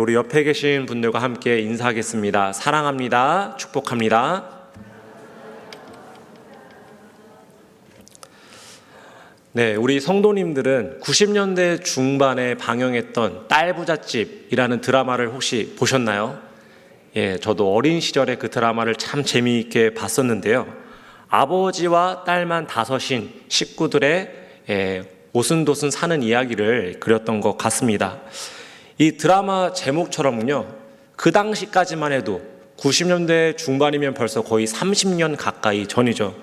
우리 옆에 계신 분들과 함께 인사하겠습니다. 사랑합니다. 축복합니다. 네, 우리 성도님들은 90년대 중반에 방영했던 딸부잣집이라는 드라마를 혹시 보셨나요? 예, 저도 어린 시절에 그 드라마를 참 재미있게 봤었는데요. 아버지와 딸만 다섯인 식구들의 오순도순 사는 이야기를 그렸던 것 같습니다. 이 드라마 제목처럼요, 그 당시까지만 해도 90년대 중반이면 벌써 거의 30년 가까이 전이죠.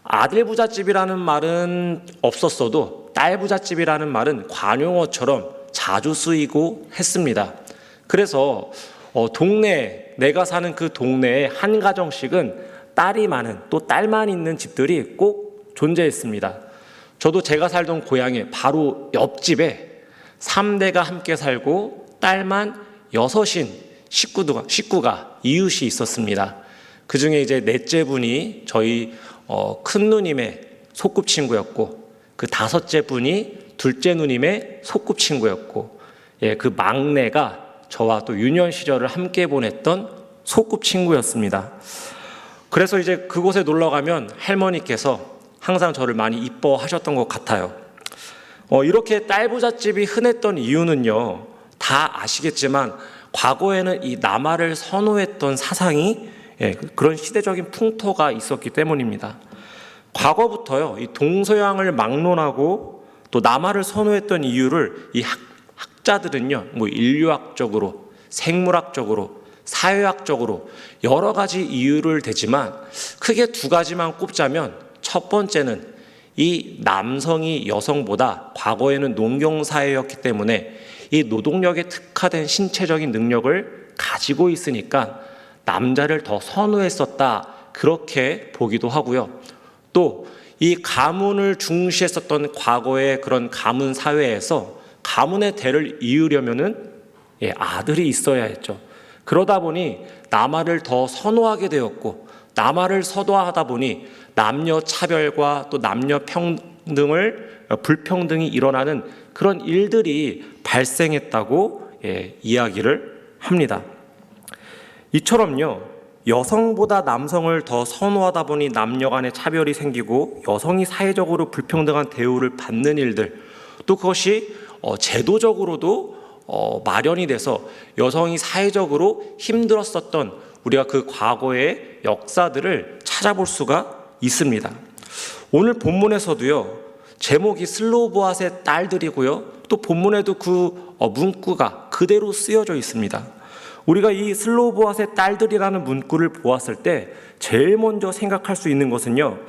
아들 부잣집이라는 말은 없었어도 딸 부잣집이라는 말은 관용어처럼 자주 쓰이고 했습니다. 그래서 내가 사는 그 동네에 한 가정씩은 딸이 많은, 또 딸만 있는 집들이 꼭 존재했습니다. 저도 제가 살던 고향에 바로 옆집에 3대가 함께 살고 딸만 6인 식구가 이웃이 있었습니다. 그 중에 이제 넷째 분이 저희 큰 누님의 소꿉친구였고, 그 다섯째 분이 둘째 누님의 소꿉친구였고, 그 막내가 저와 또 유년 시절을 함께 보냈던 소꿉친구였습니다. 그래서 이제 그곳에 놀러 가면 할머니께서 항상 저를 많이 이뻐하셨던 것 같아요. 이렇게 딸부잣집이 흔했던 이유는요, 다 아시겠지만 과거에는 이 남아를 선호했던 사상이 그런 시대적인 풍토가 있었기 때문입니다. 과거부터요, 이 동서양을 막론하고 또 남아를 선호했던 이유를 이 학자들은요, 인류학적으로, 생물학적으로, 사회학적으로 여러 가지 이유를 대지만 크게 두 가지만 꼽자면, 첫 번째는 이 남성이 여성보다 과거에는 농경사회였기 때문에 이 노동력에 특화된 신체적인 능력을 가지고 있으니까 남자를 더 선호했었다, 그렇게 보기도 하고요. 또 이 가문을 중시했었던 과거의 그런 가문 사회에서 가문의 대를 이으려면은 아들이 있어야 했죠. 그러다 보니 남아를 더 선호하게 되었고, 남아를 선호하다 보니 남녀 차별과 또 남녀 불평등이 일어나는 그런 일들이 발생했다고 이야기를 합니다. 이처럼요, 여성보다 남성을 더 선호하다 보니 남녀 간의 차별이 생기고 여성이 사회적으로 불평등한 대우를 받는 일들, 또 그것이 제도적으로도 마련이 돼서 여성이 사회적으로 힘들었었던 우리가 그 과거의 역사들을 찾아볼 수가 있습니다. 오늘 본문에서도요, 제목이 슬로보앗의 딸들이고요, 또 본문에도 그 문구가 그대로 쓰여져 있습니다. 우리가 이 슬로보앗의 딸들이라는 문구를 보았을 때 제일 먼저 생각할 수 있는 것은요,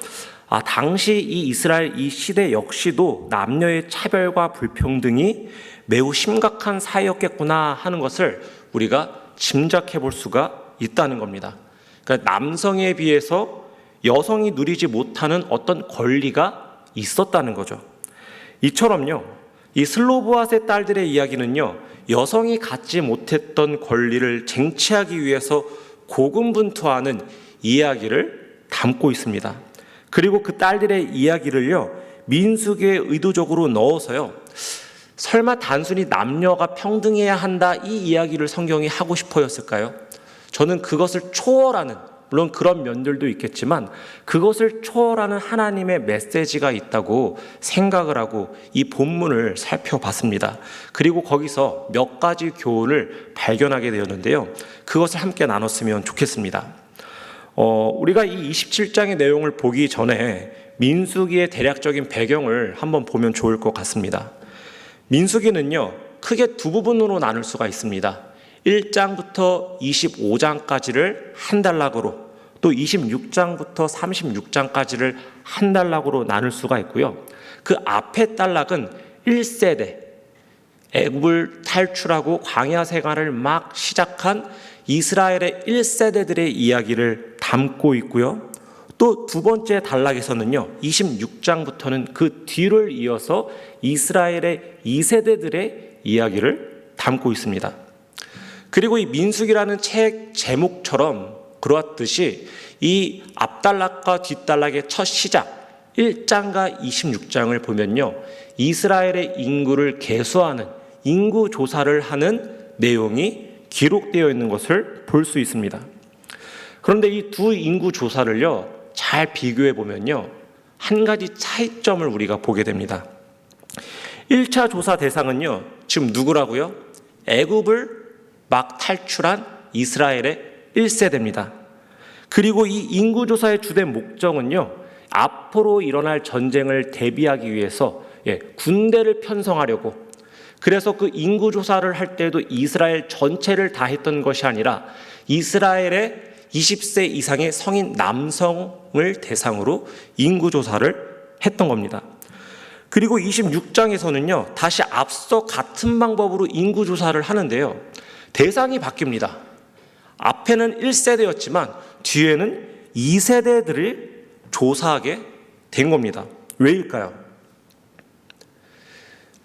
당시 이 이스라엘 이 시대 역시도 남녀의 차별과 불평등이 매우 심각한 사회였겠구나 하는 것을 우리가 짐작해 볼 수가 있다는 겁니다. 그러니까 남성에 비해서 여성이 누리지 못하는 어떤 권리가 있었다는 거죠. 이처럼요, 이 슬로보앗의 딸들의 이야기는요, 여성이 갖지 못했던 권리를 쟁취하기 위해서 고군분투하는 이야기를 담고 있습니다. 그리고 그 딸들의 이야기를요, 민수기에 의도적으로 넣어서요, 설마 단순히 남녀가 평등해야 한다, 이 이야기를 성경이 하고 싶어였을까요? 저는 그것을 초월하는, 물론 그런 면들도 있겠지만 그것을 초월하는 하나님의 메시지가 있다고 생각을 하고 이 본문을 살펴봤습니다. 그리고 거기서 몇 가지 교훈을 발견하게 되었는데요, 그것을 함께 나눴으면 좋겠습니다. 우리가 이 27장의 내용을 보기 전에 민수기의 대략적인 배경을 한번 보면 좋을 것 같습니다. 민수기는요, 크게 두 부분으로 나눌 수가 있습니다. 1장부터 25장까지를 한 단락으로, 또 26장부터 36장까지를 한 단락으로 나눌 수가 있고요. 그 앞에 단락은 1세대, 애굽을 탈출하고 광야 생활을 막 시작한 이스라엘의 1세대들의 이야기를 담고 있고요. 또 두 번째 단락에서는요, 26장부터는 그 뒤를 이어서 이스라엘의 2세대들의 이야기를 담고 있습니다. 그리고 이 민수기라는 책 제목처럼 그렇듯이 이 앞단락과 뒷단락의 첫 시작 1장과 26장을 보면요, 이스라엘의 인구를 계수하는 인구 조사를 하는 내용이 기록되어 있는 것을 볼 수 있습니다. 그런데 이 두 인구 조사를요, 잘 비교해 보면요, 한 가지 차이점을 우리가 보게 됩니다. 1차 조사 대상은요, 지금 누구라고요? 애굽을 막 탈출한 이스라엘의 1세대입니다. 그리고 이 인구 조사의 주된 목적은요, 앞으로 일어날 전쟁을 대비하기 위해서 군대를 편성하려고, 그래서 그 인구 조사를 할 때도 이스라엘 전체를 다 했던 것이 아니라 이스라엘의 20세 이상의 성인 남성을 대상으로 인구 조사를 했던 겁니다. 그리고 26장에서는요, 다시 앞서 같은 방법으로 인구 조사를 하는데요, 대상이 바뀝니다. 앞에는 1세대였지만 뒤에는 2세대들을 조사하게 된 겁니다. 왜일까요?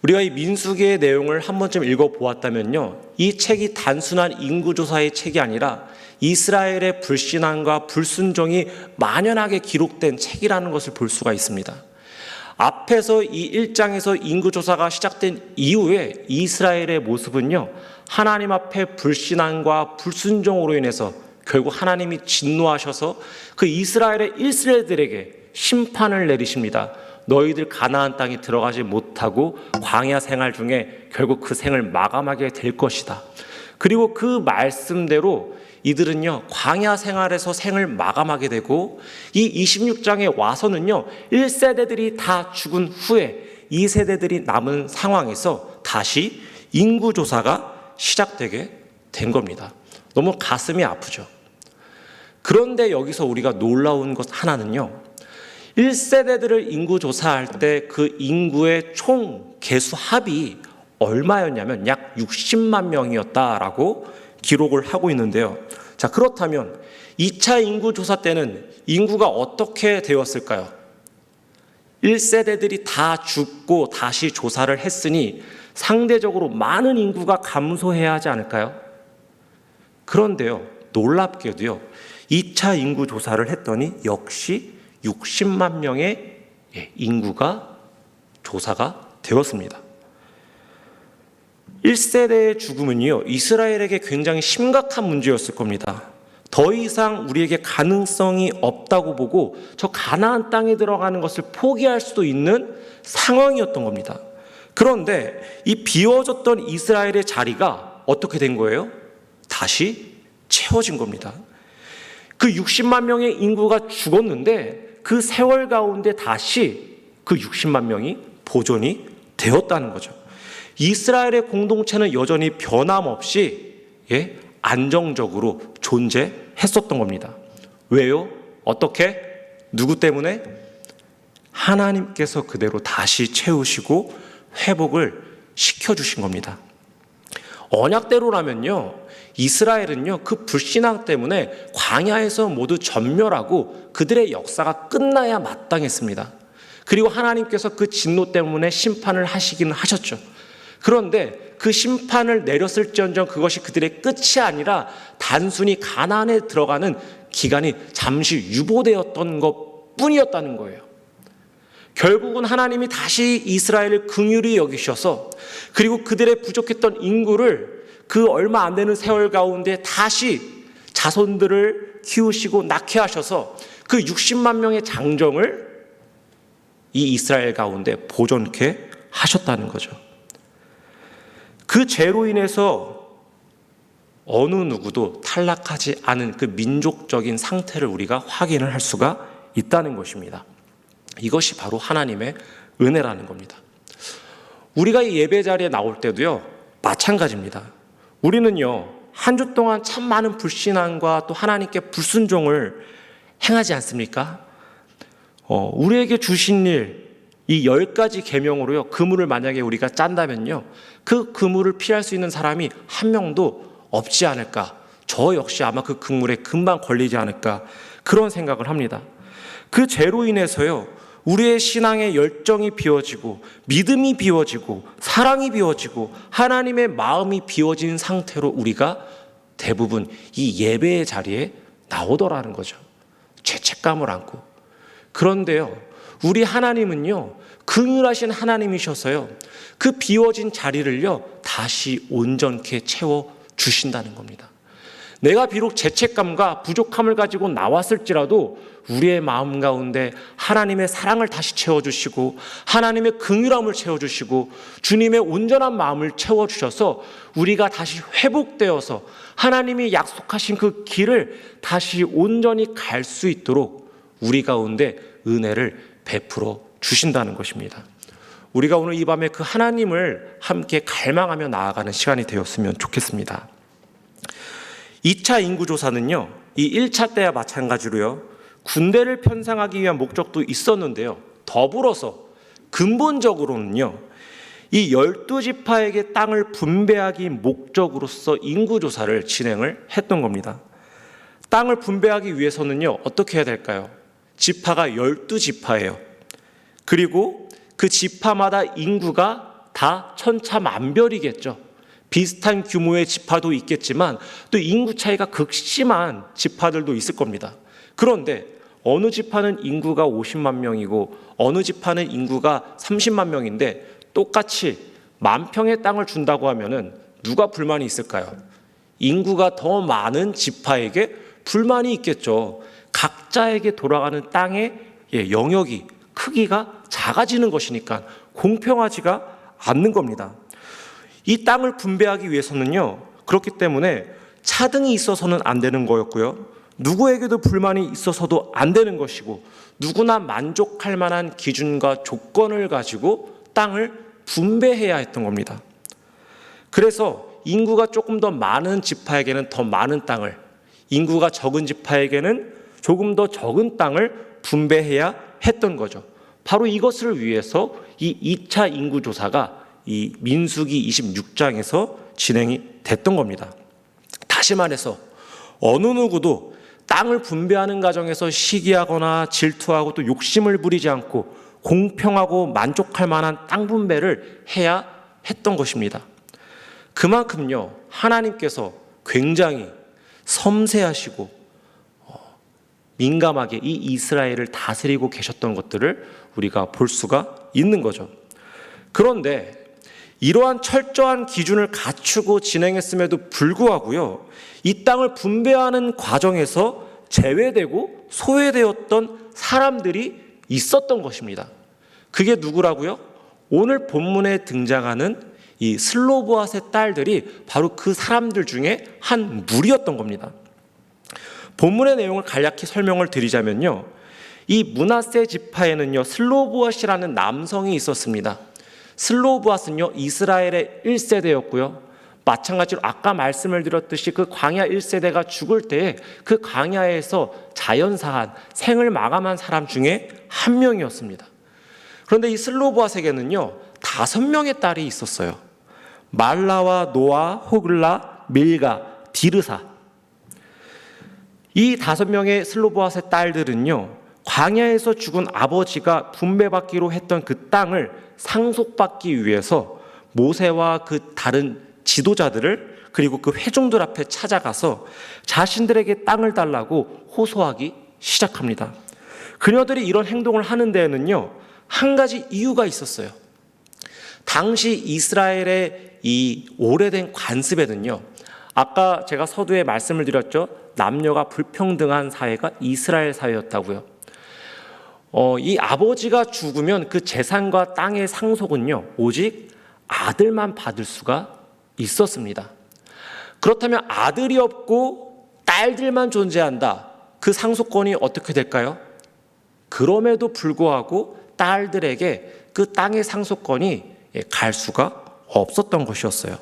우리가 이 민수기의 내용을 한 번쯤 읽어보았다면요, 이 책이 단순한 인구조사의 책이 아니라 이스라엘의 불신앙과 불순종이 만연하게 기록된 책이라는 것을 볼 수가 있습니다. 앞에서 이 1장에서 인구조사가 시작된 이후에 이스라엘의 모습은요, 하나님 앞에 불신앙과 불순종으로 인해서 결국 하나님이 진노하셔서 그 이스라엘의 1세대들에게 심판을 내리십니다. 너희들 가나안 땅에 들어가지 못하고 광야 생활 중에 결국 그 생을 마감하게 될 것이다. 그리고 그 말씀대로 이들은요, 광야 생활에서 생을 마감하게 되고, 이 26장에 와서는요, 1세대들이 다 죽은 후에 2세대들이 남은 상황에서 다시 인구조사가 시작되게 된 겁니다. 너무 가슴이 아프죠. 그런데 여기서 우리가 놀라운 것 하나는요, 1세대들을 인구조사할 때 그 인구의 총 개수 합이 얼마였냐면 약 60만 명이었다라고 기록을 하고 있는데요. 자, 그렇다면 2차 인구조사 때는 인구가 어떻게 되었을까요? 1세대들이 다 죽고 다시 조사를 했으니 상대적으로 많은 인구가 감소해야 하지 않을까요? 그런데요, 놀랍게도요, 2차 인구조사를 했더니 역시 60만 명의 인구가 조사가 되었습니다. 1세대의 죽음은요, 이스라엘에게 굉장히 심각한 문제였을 겁니다. 더 이상 우리에게 가능성이 없다고 보고 저 가나안 땅에 들어가는 것을 포기할 수도 있는 상황이었던 겁니다. 그런데 이 비워졌던 이스라엘의 자리가 어떻게 된 거예요? 다시 채워진 겁니다. 그 60만 명의 인구가 죽었는데 그 세월 가운데 다시 그 60만 명이 보존이 되었다는 거죠. 이스라엘의 공동체는 여전히 변함없이 안정적으로 존재했었던 겁니다. 왜요? 어떻게? 누구 때문에? 하나님께서 그대로 다시 채우시고 회복을 시켜주신 겁니다. 언약대로라면요, 이스라엘은요, 그 불신앙 때문에 광야에서 모두 전멸하고 그들의 역사가 끝나야 마땅했습니다. 그리고 하나님께서 그 진노 때문에 심판을 하시기는 하셨죠. 그런데 그 심판을 내렸을지언정 그것이 그들의 끝이 아니라 단순히 가나안에 들어가는 기간이 잠시 유보되었던 것 뿐이었다는 거예요. 결국은 하나님이 다시 이스라엘을 긍휼히 여기셔서, 그리고 그들의 부족했던 인구를 그 얼마 안 되는 세월 가운데 다시 자손들을 키우시고 낳게 하셔서 그 60만 명의 장정을 이 이스라엘 가운데 보존케 하셨다는 거죠. 그 죄로 인해서 어느 누구도 탈락하지 않은 그 민족적인 상태를 우리가 확인을 할 수가 있다는 것입니다. 이것이 바로 하나님의 은혜라는 겁니다. 우리가 이 예배 자리에 나올 때도요, 마찬가지입니다. 우리는요, 한 주 동안 참 많은 불신앙과 또 하나님께 불순종을 행하지 않습니까? 우리에게 주신 일, 이 10가지 계명으로요, 그물을 만약에 우리가 짠다면요, 그 그물을 피할 수 있는 사람이 한 명도 없지 않을까. 저 역시 아마 그 그물에 금방 걸리지 않을까. 그런 생각을 합니다. 그 죄로 인해서요, 우리의 신앙의 열정이 비워지고 믿음이 비워지고 사랑이 비워지고 하나님의 마음이 비워진 상태로 우리가 대부분 이 예배의 자리에 나오더라는 거죠. 죄책감을 안고. 그런데요, 우리 하나님은요, 긍휼하신 하나님이셔서요, 그 비워진 자리를요 다시 온전케 채워 주신다는 겁니다. 내가 비록 죄책감과 부족함을 가지고 나왔을지라도 우리의 마음 가운데 하나님의 사랑을 다시 채워주시고 하나님의 긍휼함을 채워주시고 주님의 온전한 마음을 채워주셔서 우리가 다시 회복되어서 하나님이 약속하신 그 길을 다시 온전히 갈 수 있도록 우리 가운데 은혜를 베풀어 주신다는 것입니다. 우리가 오늘 이 밤에 그 하나님을 함께 갈망하며 나아가는 시간이 되었으면 좋겠습니다. 2차 인구조사는요, 이 1차 때와 마찬가지로요, 군대를 편성하기 위한 목적도 있었는데요, 더불어서 근본적으로는요, 이 12지파에게 땅을 분배하기 목적으로서 인구조사를 진행을 했던 겁니다. 땅을 분배하기 위해서는요, 어떻게 해야 될까요? 지파가 12지파예요. 그리고 그 지파마다 인구가 다 천차만별이겠죠. 비슷한 규모의 지파도 있겠지만 또 인구 차이가 극심한 지파들도 있을 겁니다. 그런데 어느 지파는 인구가 50만 명이고 어느 지파는 인구가 30만 명인데 똑같이 10,000평의 땅을 준다고 하면은 누가 불만이 있을까요? 인구가 더 많은 지파에게 불만이 있겠죠. 각자에게 돌아가는 땅의 영역이, 크기가 작아지는 것이니까 공평하지가 않는 겁니다. 이 땅을 분배하기 위해서는요, 그렇기 때문에 차등이 있어서는 안 되는 거였고요, 누구에게도 불만이 있어서도 안 되는 것이고, 누구나 만족할 만한 기준과 조건을 가지고 땅을 분배해야 했던 겁니다. 그래서 인구가 조금 더 많은 지파에게는 더 많은 땅을, 인구가 적은 지파에게는 조금 더 적은 땅을 분배해야 했던 거죠. 바로 이것을 위해서 이 2차 인구조사가 이 민수기 26장에서 진행이 됐던 겁니다. 다시 말해서 어느 누구도 땅을 분배하는 과정에서 시기하거나 질투하고 또 욕심을 부리지 않고 공평하고 만족할 만한 땅 분배를 해야 했던 것입니다. 그만큼요, 하나님께서 굉장히 섬세하시고 민감하게 이 이스라엘을 다스리고 계셨던 것들을 우리가 볼 수가 있는 거죠. 그런데 이러한 철저한 기준을 갖추고 진행했음에도 불구하고요, 이 땅을 분배하는 과정에서 제외되고 소외되었던 사람들이 있었던 것입니다. 그게 누구라고요? 오늘 본문에 등장하는 이 슬로보앗의 딸들이 바로 그 사람들 중에 한 무리였던 겁니다. 본문의 내용을 간략히 설명을 드리자면요, 이 므낫세 지파에는요, 슬로보앗이라는 남성이 있었습니다. 슬로보앗은요, 이스라엘의 1세대였고요. 마찬가지로 아까 말씀을 드렸듯이 그 광야 1세대가 죽을 때에 그 광야에서 자연사한 생을 마감한 사람 중에 한 명이었습니다. 그런데 이 슬로보앗에게는요, 5명의 딸이 있었어요. 말라와 노아, 호글라, 밀가, 디르사. 이 5명의 슬로보앗의 딸들은요, 광야에서 죽은 아버지가 분배받기로 했던 그 땅을 상속받기 위해서 모세와 그 다른 지도자들을 그리고 그 회중들 앞에 찾아가서 자신들에게 땅을 달라고 호소하기 시작합니다. 그녀들이 이런 행동을 하는 데에는요, 한 가지 이유가 있었어요. 당시 이스라엘의 이 오래된 관습에는요, 아까 제가 서두에 말씀을 드렸죠. 남녀가 불평등한 사회가 이스라엘 사회였다고요. 이 아버지가 죽으면 그 재산과 땅의 상속은요, 오직 아들만 받을 수가 있었습니다. 그렇다면 아들이 없고 딸들만 존재한다. 그 상속권이 어떻게 될까요? 그럼에도 불구하고 딸들에게 그 땅의 상속권이 갈 수가 없었던 것이었어요.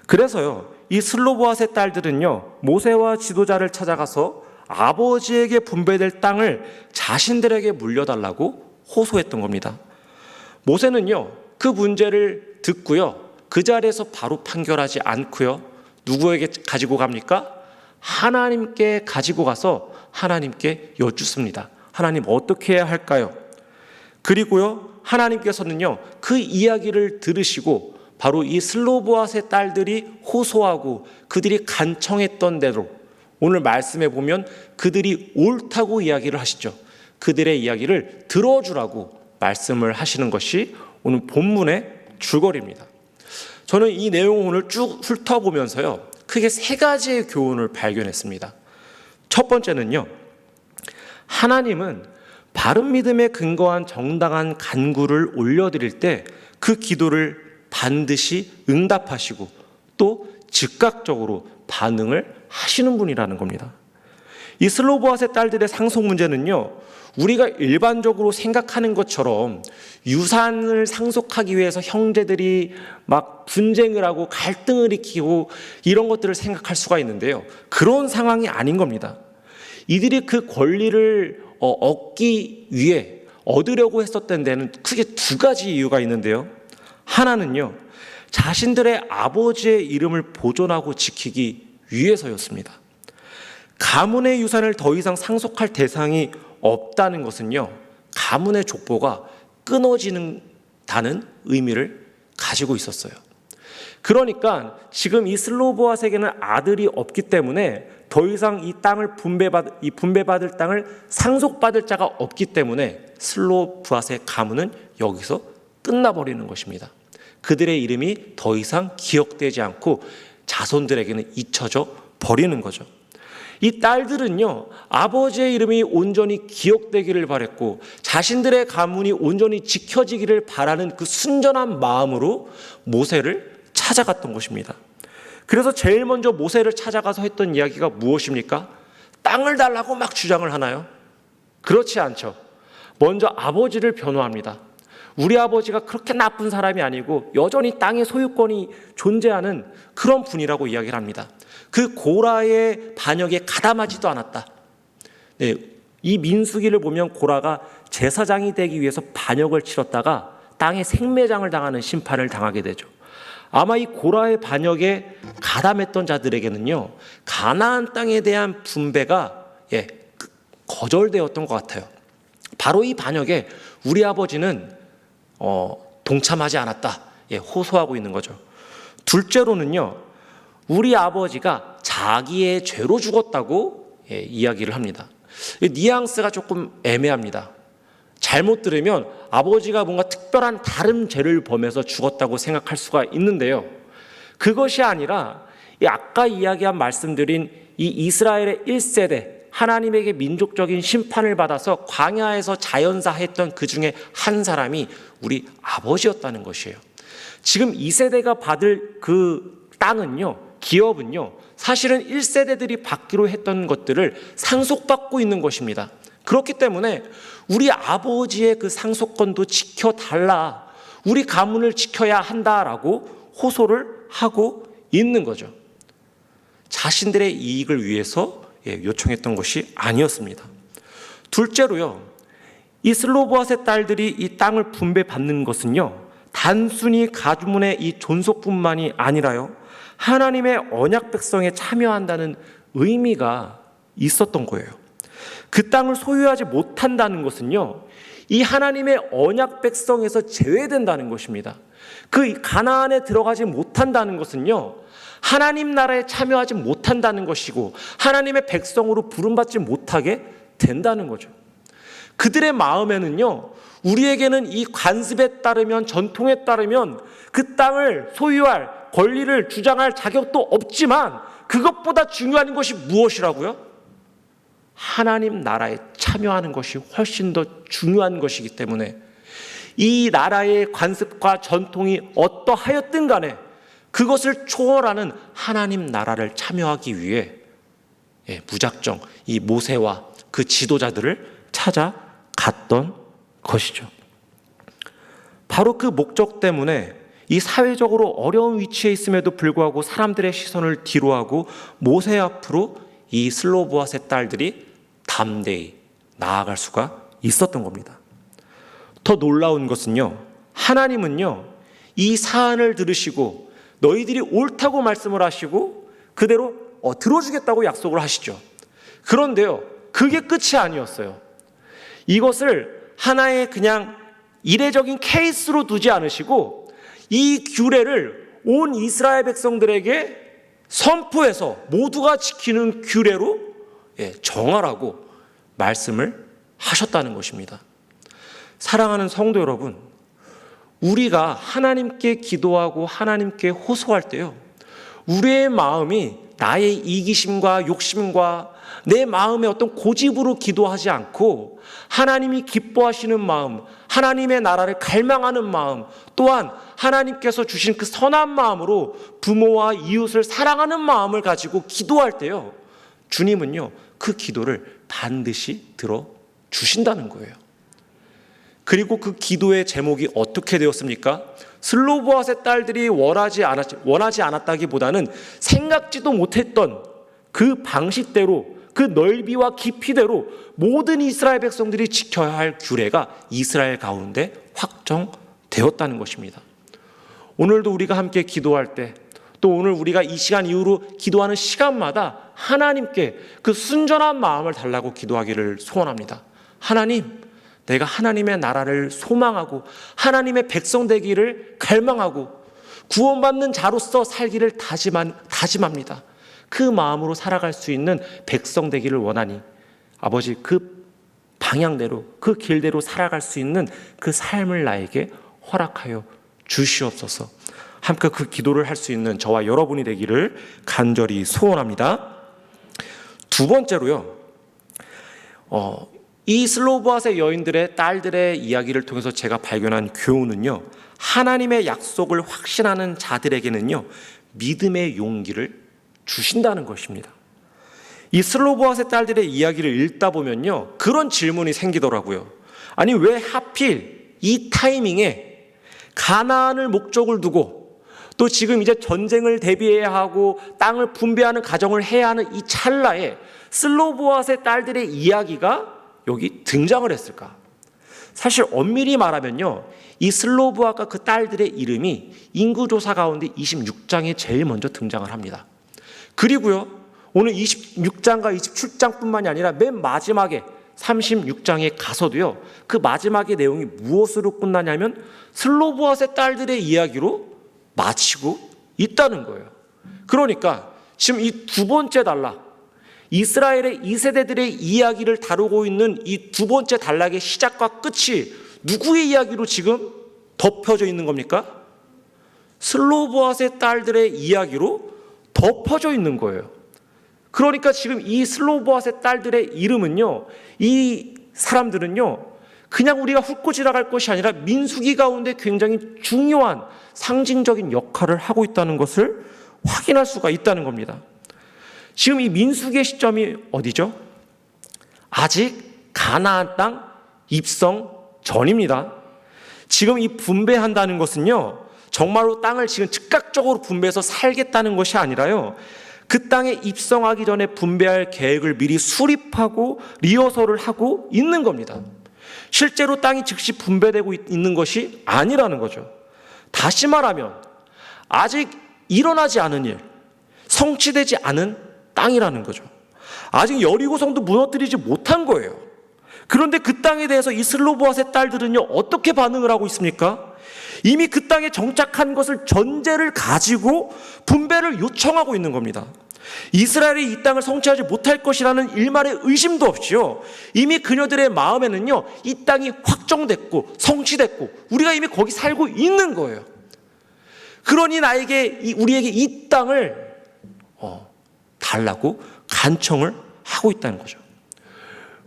그래서요, 이 슬로보앗의 딸들은요, 모세와 지도자를 찾아가서 아버지에게 분배될 땅을 자신들에게 물려달라고 호소했던 겁니다. 모세는요, 그 문제를 듣고요, 그 자리에서 바로 판결하지 않고요, 누구에게 가지고 갑니까? 하나님께 가지고 가서 하나님께 여쭙습니다. 하나님, 어떻게 해야 할까요? 그리고요, 하나님께서는요, 그 이야기를 들으시고 바로 이 슬로보앗의 딸들이 호소하고 그들이 간청했던 대로, 오늘 말씀에 보면 그들이 옳다고 이야기를 하시죠. 그들의 이야기를 들어주라고 말씀을 하시는 것이 오늘 본문의 줄거리입니다. 저는 이 내용을 오늘 쭉 훑어보면서요, 크게 세 가지의 교훈을 발견했습니다. 첫 번째는요, 하나님은 바른 믿음에 근거한 정당한 간구를 올려드릴 때 그 기도를 반드시 응답하시고 또 즉각적으로 반응을 하시는 분이라는 겁니다. 이 슬로보앗의 딸들의 상속 문제는요, 우리가 일반적으로 생각하는 것처럼 유산을 상속하기 위해서 형제들이 막 분쟁을 하고 갈등을 일으키고 이런 것들을 생각할 수가 있는데요, 그런 상황이 아닌 겁니다. 이들이 그 권리를 얻기 위해 얻으려고 했었던 데는 크게 두 가지 이유가 있는데요, 하나는요, 자신들의 아버지의 이름을 보존하고 지키기 위해서였습니다. 가문의 유산을 더 이상 상속할 대상이 없다는 것은요, 가문의 족보가 끊어지는다는 의미를 가지고 있었어요. 그러니까 지금 이 슬로보앗에게는 아들이 없기 때문에 더 이상 이 땅을 분배받을 땅을 상속받을 자가 없기 때문에 슬로보앗의 가문은 여기서 끝나버리는 것입니다. 그들의 이름이 더 이상 기억되지 않고 자손들에게는 잊혀져 버리는 거죠. 이 딸들은요, 아버지의 이름이 온전히 기억되기를 바랬고 자신들의 가문이 온전히 지켜지기를 바라는 그 순전한 마음으로 모세를 찾아갔던 것입니다. 그래서 제일 먼저 모세를 찾아가서 했던 이야기가 무엇입니까? 땅을 달라고 막 주장을 하나요? 그렇지 않죠. 먼저 아버지를 변호합니다. 우리 아버지가 그렇게 나쁜 사람이 아니고 여전히 땅의 소유권이 존재하는 그런 분이라고 이야기를 합니다. 그 고라의 반역에 가담하지도 않았다. 네, 이 민수기를 보면 고라가 제사장이 되기 위해서 반역을 치렀다가 땅에 생매장을 당하는 심판을 당하게 되죠. 아마 이 고라의 반역에 가담했던 자들에게는요, 가나안 땅에 대한 분배가 거절되었던 것 같아요. 바로 이 반역에 우리 아버지는 동참하지 않았다, 호소하고 있는 거죠. 둘째로는요, 우리 아버지가 자기의 죄로 죽었다고 이야기를 합니다. 뉘앙스가 조금 애매합니다. 잘못 들으면 아버지가 뭔가 특별한 다른 죄를 범해서 죽었다고 생각할 수가 있는데요, 그것이 아니라 아까 이야기한 말씀드린 이 이스라엘의 1세대 하나님에게 민족적인 심판을 받아서 광야에서 자연사했던 그 중에 한 사람이 우리 아버지였다는 것이에요. 지금 2세대가 받을 그 땅은요, 기업은요, 사실은 1세대들이 받기로 했던 것들을 상속받고 있는 것입니다. 그렇기 때문에 우리 아버지의 그 상속권도 지켜달라, 우리 가문을 지켜야 한다라고 호소를 하고 있는 거죠. 자신들의 이익을 위해서 요청했던 것이 아니었습니다. 둘째로요, 이 슬로보앗의 딸들이 이 땅을 분배받는 것은요, 단순히 가문의 이 존속뿐만이 아니라요, 하나님의 언약 백성에 참여한다는 의미가 있었던 거예요. 그 땅을 소유하지 못한다는 것은요, 이 하나님의 언약 백성에서 제외된다는 것입니다. 그 가나안에 들어가지 못한다는 것은요, 하나님 나라에 참여하지 못한다는 것이고 하나님의 백성으로 부름받지 못하게 된다는 거죠. 그들의 마음에는요, 우리에게는 이 관습에 따르면, 전통에 따르면 그 땅을 소유할 권리를 주장할 자격도 없지만 그것보다 중요한 것이 무엇이라고요? 하나님 나라에 참여하는 것이 훨씬 더 중요한 것이기 때문에 이 나라의 관습과 전통이 어떠하였든 간에 그것을 초월하는 하나님 나라를 참여하기 위해 무작정 이 모세와 그 지도자들을 찾아갔던 것이죠. 바로 그 목적 때문에 이 사회적으로 어려운 위치에 있음에도 불구하고 사람들의 시선을 뒤로하고 모세 앞으로 이 슬로보앗의 딸들이 담대히 나아갈 수가 있었던 겁니다. 더 놀라운 것은요, 하나님은요, 이 사안을 들으시고 너희들이 옳다고 말씀을 하시고 그대로 들어주겠다고 약속을 하시죠. 그런데요, 그게 끝이 아니었어요. 이것을 하나의 그냥 이례적인 케이스로 두지 않으시고 이 규례를 온 이스라엘 백성들에게 선포해서 모두가 지키는 규례로 정하라고 말씀을 하셨다는 것입니다. 사랑하는 성도 여러분, 우리가 하나님께 기도하고 하나님께 호소할 때요, 우리의 마음이 나의 이기심과 욕심과 내 마음의 어떤 고집으로 기도하지 않고 하나님이 기뻐하시는 마음, 하나님의 나라를 갈망하는 마음, 또한 하나님께서 주신 그 선한 마음으로 부모와 이웃을 사랑하는 마음을 가지고 기도할 때요, 주님은요 그 기도를 반드시 들어주신다는 거예요. 그리고 그 기도의 제목이 어떻게 되었습니까? 슬로보앗의 딸들이 원하지 않았다기보다는 생각지도 못했던 그 방식대로, 그 넓이와 깊이대로 모든 이스라엘 백성들이 지켜야 할 규례가 이스라엘 가운데 확정되었다는 것입니다. 오늘도 우리가 함께 기도할 때, 또 오늘 우리가 이 시간 이후로 기도하는 시간마다 하나님께 그 순전한 마음을 달라고 기도하기를 소원합니다. 하나님, 내가 하나님의 나라를 소망하고 하나님의 백성 되기를 갈망하고 구원받는 자로서 살기를 다짐합니다. 그 마음으로 살아갈 수 있는 백성 되기를 원하니 아버지, 그 방향대로, 그 길대로 살아갈 수 있는 그 삶을 나에게 허락하여 주시옵소서. 함께 그 기도를 할 수 있는 저와 여러분이 되기를 간절히 소원합니다. 두 번째로요, 이 슬로보앗의 여인들의 딸들의 이야기를 통해서 제가 발견한 교훈은요, 하나님의 약속을 확신하는 자들에게는요 믿음의 용기를 주신다는 것입니다. 이 슬로보앗의 딸들의 이야기를 읽다 보면요 그런 질문이 생기더라고요. 아니, 왜 하필 이 타이밍에 가나안을 목적을 두고 또 지금 이제 전쟁을 대비해야 하고 땅을 분배하는 가정을 해야 하는 이 찰나에 슬로보앗의 딸들의 이야기가 여기 등장을 했을까? 사실 엄밀히 말하면요, 이 슬로보앗과 그 딸들의 이름이 인구조사 가운데 26장에 제일 먼저 등장을 합니다. 그리고요, 오늘 26장과 27장뿐만이 아니라 맨 마지막에 36장에 가서도요, 그 마지막의 내용이 무엇으로 끝나냐면 슬로보앗의 딸들의 이야기로 마치고 있다는 거예요. 그러니까 지금 이 두 번째 단락, 이스라엘의 2세대들의 이야기를 다루고 있는 이 두 번째 단락의 시작과 끝이 누구의 이야기로 지금 덮여져 있는 겁니까? 슬로보앗의 딸들의 이야기로 덮여져 있는 거예요. 그러니까 지금 이 슬로보앗의 딸들의 이름은요, 이 사람들은요 그냥 우리가 훑고 지나갈 것이 아니라 민수기 가운데 굉장히 중요한 상징적인 역할을 하고 있다는 것을 확인할 수가 있다는 겁니다. 지금 이 민수기의 시점이 어디죠? 아직 가나안 땅 입성 전입니다. 지금 이 분배한다는 것은요, 정말로 땅을 지금 즉각적으로 분배해서 살겠다는 것이 아니라요, 그 땅에 입성하기 전에 분배할 계획을 미리 수립하고 리허설을 하고 있는 겁니다. 실제로 땅이 즉시 분배되고 있는 것이 아니라는 거죠. 다시 말하면 아직 일어나지 않은 일, 성취되지 않은 땅이라는 거죠. 아직 여리고성도 무너뜨리지 못한 거예요. 그런데 그 땅에 대해서 이 슬로보앗의 딸들은요 어떻게 반응을 하고 있습니까? 이미 그 땅에 정착한 것을 전제를 가지고 분배를 요청하고 있는 겁니다. 이스라엘이 이 땅을 성취하지 못할 것이라는 일말의 의심도 없이요, 이미 그녀들의 마음에는요 이 땅이 확정됐고 성취됐고 우리가 이미 거기 살고 있는 거예요. 그러니 우리에게 이 땅을 달라고 간청을 하고 있다는 거죠.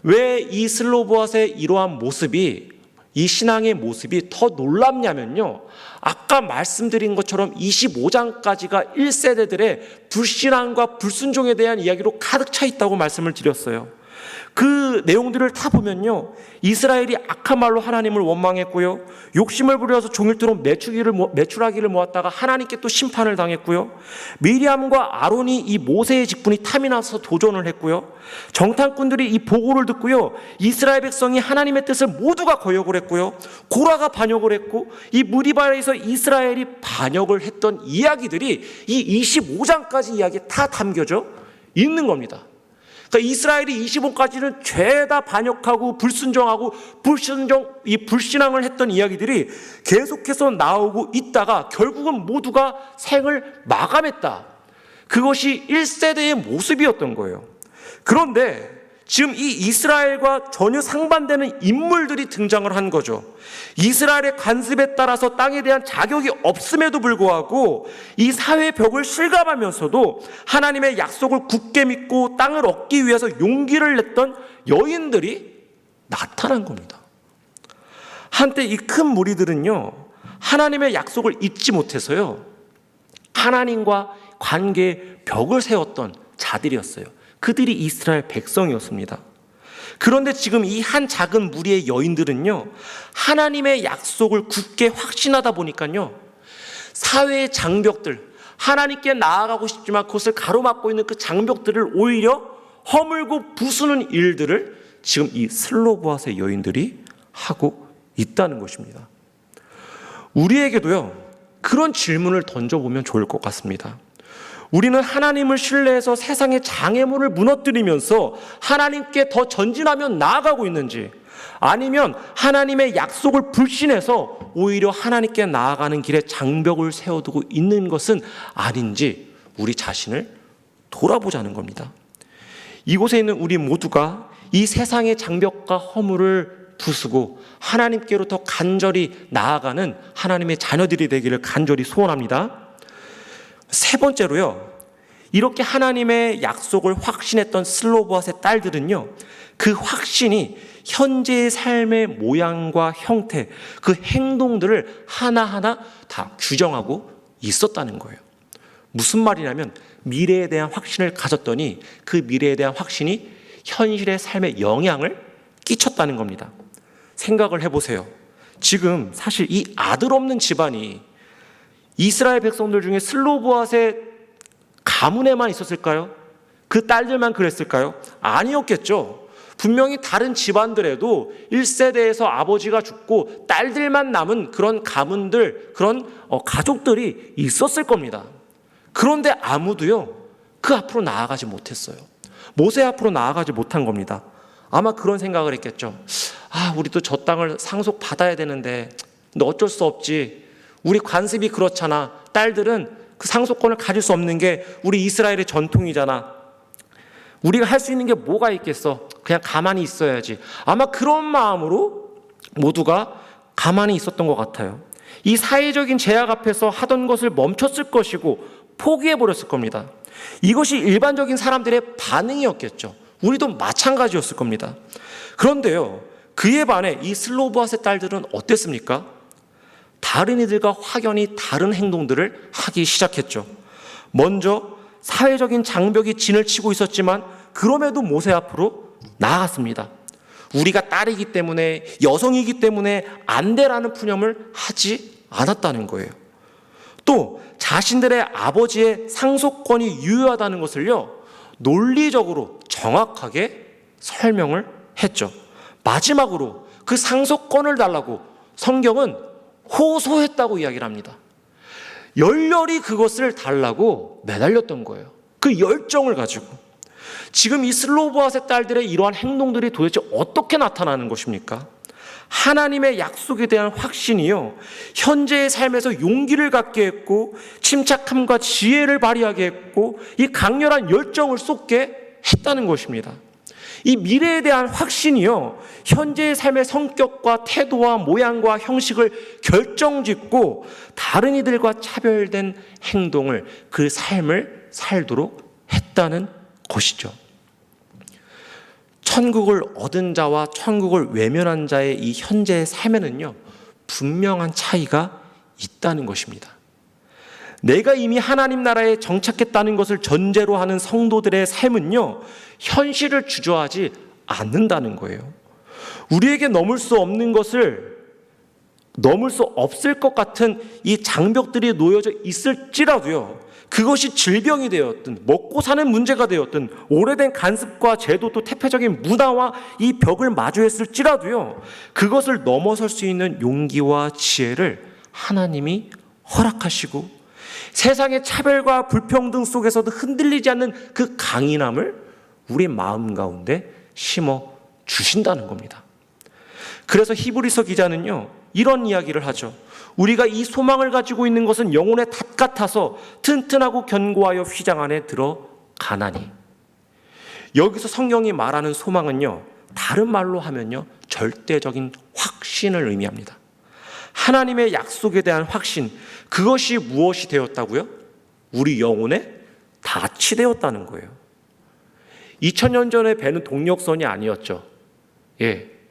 왜 이 슬로보앗의 이러한 모습이, 이 신앙의 모습이 더 놀랍냐면요, 아까 말씀드린 것처럼 25장까지가 1세대들의 불신앙과 불순종에 대한 이야기로 가득 차 있다고 말씀을 드렸어요. 그 내용들을 다 보면요, 이스라엘이 악한 말로 하나님을 원망했고요, 욕심을 부려서 종일토록 매출하기를 모았다가 하나님께 또 심판을 당했고요, 미리암과 아론이 이 모세의 직분이 탐이 나서 도전을 했고요, 정탐꾼들이 이 보고를 듣고요, 이스라엘 백성이 하나님의 뜻을 모두가 거역을 했고요, 고라가 반역을 했고, 이 무리바에서 이스라엘이 반역을 했던 이야기들이 이 25장까지 이야기에 다 담겨져 있는 겁니다. 그러니까 이스라엘이 25까지는 죄다 반역하고 불순종하고 불신앙을 했던 이야기들이 계속해서 나오고 있다가 결국은 모두가 생을 마감했다. 그것이 1세대의 모습이었던 거예요. 그런데 지금 이 이스라엘과 전혀 상반되는 인물들이 등장을 한 거죠. 이스라엘의 관습에 따라서 땅에 대한 자격이 없음에도 불구하고 이 사회의 벽을 실감하면서도 하나님의 약속을 굳게 믿고 땅을 얻기 위해서 용기를 냈던 여인들이 나타난 겁니다. 한때 이 큰 무리들은요, 하나님의 약속을 잊지 못해서요, 하나님과 관계의 벽을 세웠던 자들이었어요. 그들이 이스라엘 백성이었습니다. 그런데 지금 이 한 작은 무리의 여인들은요, 하나님의 약속을 굳게 확신하다 보니까요, 사회의 장벽들, 하나님께 나아가고 싶지만 그것을 가로막고 있는 그 장벽들을 오히려 허물고 부수는 일들을 지금 이 슬로보아스의 여인들이 하고 있다는 것입니다. 우리에게도요, 그런 질문을 던져보면 좋을 것 같습니다. 우리는 하나님을 신뢰해서 세상의 장애물을 무너뜨리면서 하나님께 더 전진하며 나아가고 있는지, 아니면 하나님의 약속을 불신해서 오히려 하나님께 나아가는 길에 장벽을 세워두고 있는 것은 아닌지 우리 자신을 돌아보자는 겁니다. 이곳에 있는 우리 모두가 이 세상의 장벽과 허물을 부수고 하나님께로 더 간절히 나아가는 하나님의 자녀들이 되기를 간절히 소원합니다. 세 번째로요, 이렇게 하나님의 약속을 확신했던 슬로보아스의 딸들은요, 그 확신이 현재의 삶의 모양과 형태, 그 행동들을 하나하나 다 규정하고 있었다는 거예요. 무슨 말이냐면 미래에 대한 확신을 가졌더니 그 미래에 대한 확신이 현실의 삶에 영향을 끼쳤다는 겁니다. 생각을 해보세요. 지금 사실 이 아들 없는 집안이 이스라엘 백성들 중에 슬로보아스의 가문에만 있었을까요? 그 딸들만 그랬을까요? 아니었겠죠. 분명히 다른 집안들에도 1세대에서 아버지가 죽고 딸들만 남은 그런 가문들, 그런 가족들이 있었을 겁니다. 그런데 아무도요, 그 앞으로 나아가지 못했어요. 모세 앞으로 나아가지 못한 겁니다. 아마 그런 생각을 했겠죠. 우리도 저 땅을 상속받아야 되는데, 근데 어쩔 수 없지. 우리 관습이 그렇잖아. 딸들은 그 상속권을 가질 수 없는 게 우리 이스라엘의 전통이잖아. 우리가 할 수 있는 게 뭐가 있겠어? 그냥 가만히 있어야지. 아마 그런 마음으로 모두가 가만히 있었던 것 같아요. 이 사회적인 제약 앞에서 하던 것을 멈췄을 것이고 포기해버렸을 겁니다. 이것이 일반적인 사람들의 반응이었겠죠. 우리도 마찬가지였을 겁니다. 그런데요, 그에 반해 이 슬로보아스의 딸들은 어땠습니까? 다른 이들과 확연히 다른 행동들을 하기 시작했죠. 먼저 사회적인 장벽이 진을 치고 있었지만 그럼에도 모세 앞으로 나아갔습니다. 우리가 딸이기 때문에, 여성이기 때문에 안 돼라는 푸념을 하지 않았다는 거예요. 또 자신들의 아버지의 상속권이 유효하다는 것을요, 논리적으로 정확하게 설명을 했죠. 마지막으로 그 상속권을 달라고 성경은 호소했다고 이야기를 합니다. 열렬히 그것을 달라고 매달렸던 거예요. 그 열정을 가지고. 지금 이 슬로보아스의 딸들의 이러한 행동들이 도대체 어떻게 나타나는 것입니까? 하나님의 약속에 대한 확신이요, 현재의 삶에서 용기를 갖게 했고 침착함과 지혜를 발휘하게 했고 이 강렬한 열정을 쏟게 했다는 것입니다. 이 미래에 대한 확신이요, 현재의 삶의 성격과 태도와 모양과 형식을 결정짓고 다른 이들과 차별된 행동을, 그 삶을 살도록 했다는 것이죠. 천국을 얻은 자와 천국을 외면한 자의 이 현재의 삶에는요, 분명한 차이가 있다는 것입니다. 내가 이미 하나님 나라에 정착했다는 것을 전제로 하는 성도들의 삶은요, 현실을 주저하지 않는다는 거예요. 우리에게 넘을 수 없는 것을 넘을 수 없을 것 같은 이 장벽들이 놓여져 있을지라도요, 그것이 질병이 되었든 먹고 사는 문제가 되었든 오래된 간습과 제도 또 태폐적인 문화와 이 벽을 마주했을지라도요, 그것을 넘어설 수 있는 용기와 지혜를 하나님이 허락하시고 세상의 차별과 불평등 속에서도 흔들리지 않는 그 강인함을 우리 마음 가운데 심어 주신다는 겁니다. 그래서 히브리서 기자는요, 이런 이야기를 하죠. 우리가 이 소망을 가지고 있는 것은 영혼의 닷 같아서 튼튼하고 견고하여 휘장 안에 들어가나니. 여기서 성경이 말하는 소망은요, 다른 말로 하면요, 절대적인 확신을 의미합니다. 하나님의 약속에 대한 확신, 그것이 무엇이 되었다고요? 우리 영혼에 닻이 되었다는 거예요. 2000년 전에 배는 동력선이 아니었죠.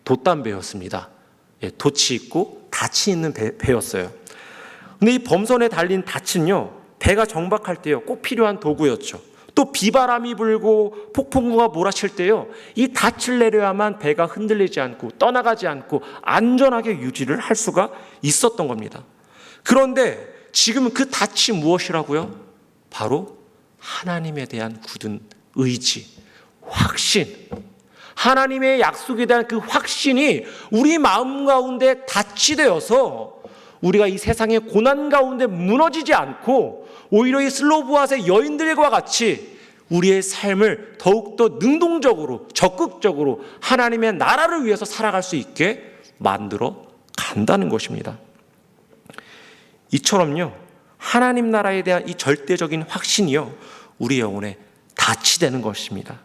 돛담배였습니다. 돛이 있고 닻이 있는 배였어요. 근데 이 범선에 달린 닻은요, 배가 정박할 때요, 꼭 필요한 도구였죠. 또 비바람이 불고 폭풍우가 몰아칠 때요, 이 닻을 내려야만 배가 흔들리지 않고 떠나가지 않고 안전하게 유지를 할 수가 있었던 겁니다. 그런데 지금 그 닻이 무엇이라고요? 바로 하나님에 대한 굳은 의지, 확신, 하나님의 약속에 대한 그 확신이 우리 마음 가운데 닻이 되어서 우리가 이 세상의 고난 가운데 무너지지 않고 오히려 이 슬로보아스의 여인들과 같이 우리의 삶을 더욱더 능동적으로 적극적으로 하나님의 나라를 위해서 살아갈 수 있게 만들어 간다는 것입니다. 이처럼요, 하나님 나라에 대한 이 절대적인 확신이요, 우리 영혼에 닻이 되는 것입니다.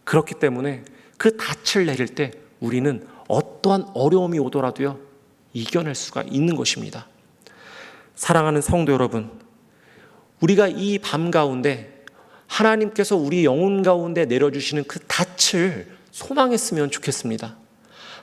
그렇기 때문에 그 닻을 내릴 때 우리는 어떠한 어려움이 오더라도요, 이겨낼 수가 있는 것입니다. 사랑하는 성도 여러분, 우리가 이 밤 가운데 하나님께서 우리 영혼 가운데 내려주시는 그 닻을 소망했으면 좋겠습니다.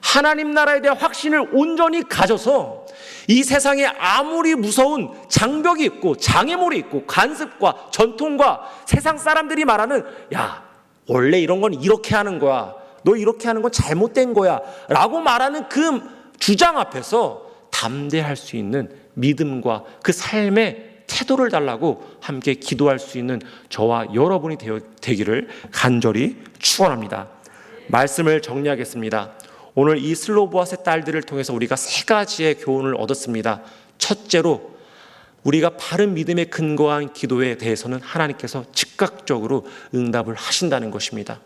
하나님 나라에 대한 확신을 온전히 가져서 이 세상에 아무리 무서운 장벽이 있고 장애물이 있고 관습과 전통과 세상 사람들이 말하는, 야, 원래 이런 건 이렇게 하는 거야, 너 이렇게 하는 건 잘못된 거야 라고 말하는 그 주장 앞에서 담대할 수 있는 믿음과 그 삶의 태도를 달라고 함께 기도할 수 있는 저와 여러분이 되기를 간절히 축원합니다. 말씀을 정리하겠습니다. 오늘 이 슬로보아스의 딸들을 통해서 우리가 세 가지의 교훈을 얻었습니다. 첫째로, 우리가 바른 믿음에 근거한 기도에 대해서는 하나님께서 즉각적으로 응답을 하신다는 것입니다.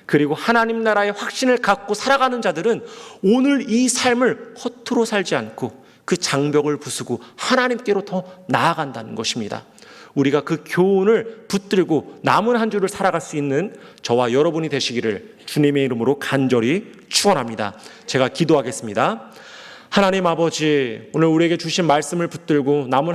그리고 하나님 나라의 확신을 갖고 살아가는 자들은 오늘 이 삶을 허투루 살지 않고 그 장벽을 부수고 하나님께로 더 나아간다는 것입니다. 우리가 그 교훈을 붙들고 남은 한 주를 살아갈 수 있는 저와 여러분이 되시기를 주님의 이름으로 간절히 축원합니다. 제가 기도하겠습니다. 하나님 아버지, 오늘 우리에게 주신 말씀을 붙들고 남은